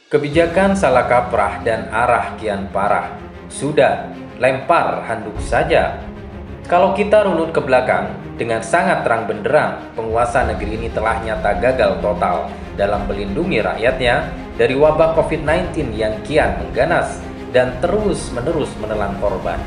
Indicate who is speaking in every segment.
Speaker 1: Kebijakan salah kaprah dan arah kian parah. Sudah, lempar handuk saja. Kalau kita runut ke belakang, dengan sangat terang benderang, penguasa negeri ini telah nyata gagal total dalam melindungi rakyatnya dari wabah COVID-19 yang kian mengganas dan terus-menerus menelan korban.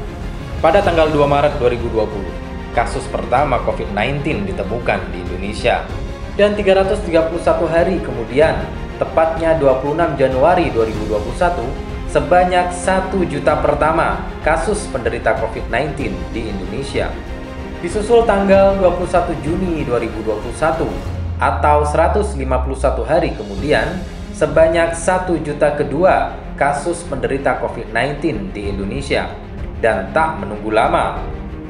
Speaker 1: Pada tanggal 2 Maret 2020, kasus pertama COVID-19 ditemukan di Indonesia. Dan 331 hari kemudian, tepatnya 26 Januari 2021, sebanyak 1 juta pertama kasus penderita COVID-19 di Indonesia. Disusul tanggal 21 Juni 2021 atau 151 hari kemudian, sebanyak 1 juta kedua kasus penderita COVID-19 di Indonesia. Dan tak menunggu lama,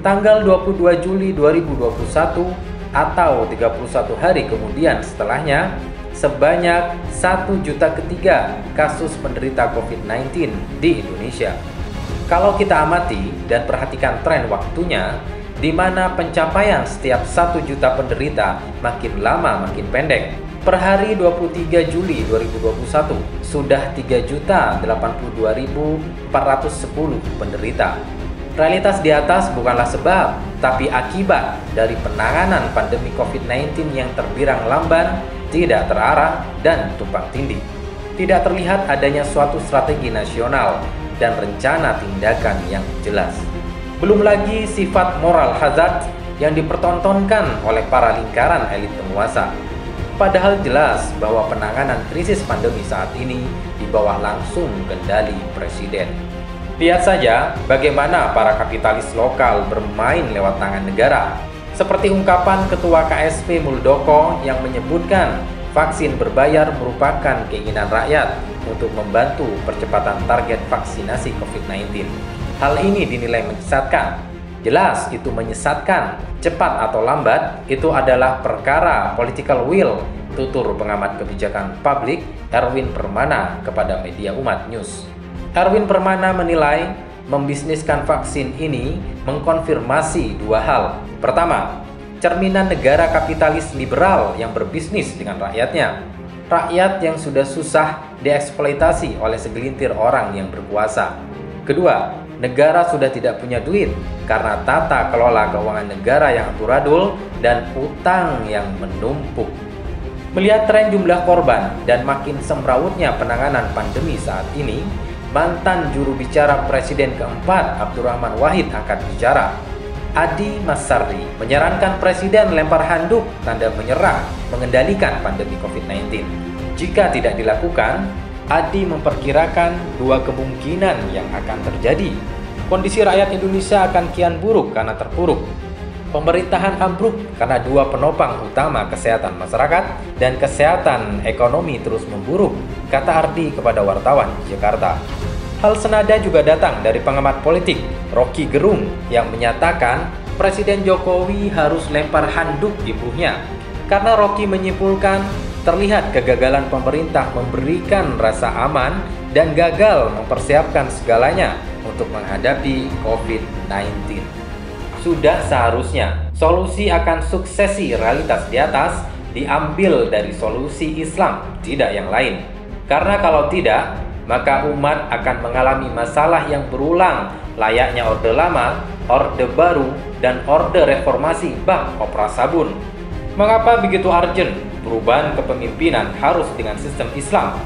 Speaker 1: tanggal 22 Juli 2021 atau 31 hari kemudian setelahnya, sebanyak 1 juta ketiga kasus penderita COVID-19 di Indonesia. Kalau kita amati dan perhatikan tren waktunya, di mana pencapaian setiap 1 juta penderita makin lama makin pendek. Per hari 23 Juli 2021 sudah 3.082.410 penderita. Realitas di atas bukanlah sebab, tapi akibat dari penanganan pandemi COVID-19 yang terbilang lamban, tidak terarah, dan tumpang tindih. Tidak terlihat adanya suatu strategi nasional dan rencana tindakan yang jelas. Belum lagi sifat moral hazard yang dipertontonkan oleh para lingkaran elit penguasa. Padahal jelas bahwa penanganan krisis pandemi saat ini di bawah langsung kendali Presiden. Lihat saja bagaimana para kapitalis lokal bermain lewat tangan negara. Seperti ungkapan Ketua KSP Muldoko yang menyebutkan vaksin berbayar merupakan keinginan rakyat untuk membantu percepatan target vaksinasi COVID-19. Hal ini dinilai menyesatkan. Jelas itu menyesatkan. Cepat atau lambat, itu adalah perkara political will, tutur pengamat kebijakan publik Erwin Permana kepada media Umat News. Erwin Permana menilai membisniskan vaksin ini mengkonfirmasi dua hal. Pertama, cerminan negara kapitalis liberal yang berbisnis dengan rakyatnya. Rakyat yang sudah susah dieksploitasi oleh segelintir orang yang berkuasa. Kedua, negara sudah tidak punya duit karena tata kelola keuangan negara yang amburadul dan utang yang menumpuk. Melihat tren jumlah korban dan makin semrawutnya penanganan pandemi saat ini, mantan juru bicara Presiden keempat Abdurrahman Wahid angkat bicara. Adi Massarri menyarankan Presiden lempar handuk tanda menyerah mengendalikan pandemi COVID-19. Jika tidak dilakukan, Adi memperkirakan dua kemungkinan yang akan terjadi. Kondisi rakyat Indonesia akan kian buruk karena terpuruk. Pemerintahan ambruk karena dua penopang utama kesehatan masyarakat dan kesehatan ekonomi terus memburuk, kata Ardi kepada wartawan di Jakarta. Hal senada juga datang dari pengamat politik Rocky Gerung yang menyatakan Presiden Jokowi harus lempar handuk ibunya. Karena Rocky menyimpulkan terlihat kegagalan pemerintah memberikan rasa aman dan gagal mempersiapkan segalanya untuk menghadapi COVID-19. Sudah seharusnya solusi akan suksesi realitas di atas diambil dari solusi Islam, tidak yang lain. Karena kalau tidak, maka umat akan mengalami masalah yang berulang, layaknya Orde Lama, Orde Baru, dan Orde Reformasi bab opera sabun. Mengapa begitu urgent perubahan kepemimpinan harus dengan sistem Islam?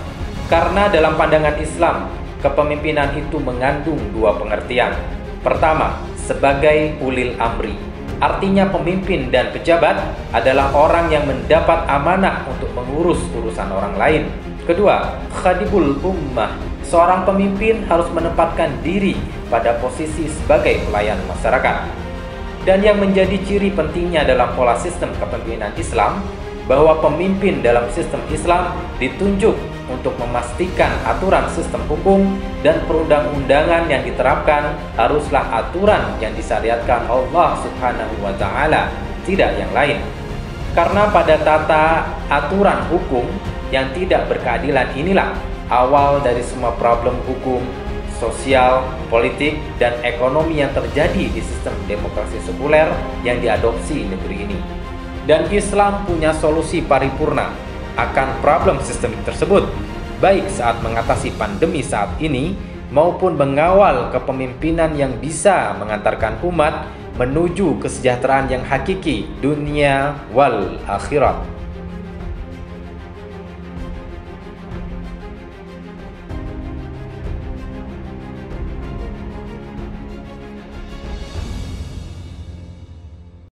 Speaker 1: Karena dalam pandangan Islam, kepemimpinan itu mengandung dua pengertian. Pertama, sebagai ulil amri. Artinya pemimpin dan pejabat adalah orang yang mendapat amanah untuk mengurus urusan orang lain. Kedua, khadibul ummah. Seorang pemimpin harus menempatkan diri pada posisi sebagai pelayan masyarakat. Dan yang menjadi ciri pentingnya dalam pola sistem kepemimpinan Islam, bahwa pemimpin dalam sistem Islam ditunjuk untuk memastikan aturan sistem hukum dan perundang-undangan yang diterapkan haruslah aturan yang disyariatkan Allah Subhanahu wa Ta'ala, tidak yang lain. Karena pada tata aturan hukum yang tidak berkeadilan inilah awal dari semua problem hukum, sosial, politik, dan ekonomi yang terjadi di sistem demokrasi sekuler yang diadopsi negeri ini. Dan Islam punya solusi paripurna akan problem sistem tersebut. baik saat mengatasi pandemi saat ini maupun mengawal kepemimpinan yang bisa mengantarkan umat menuju kesejahteraan yang hakiki dunia wal akhirat.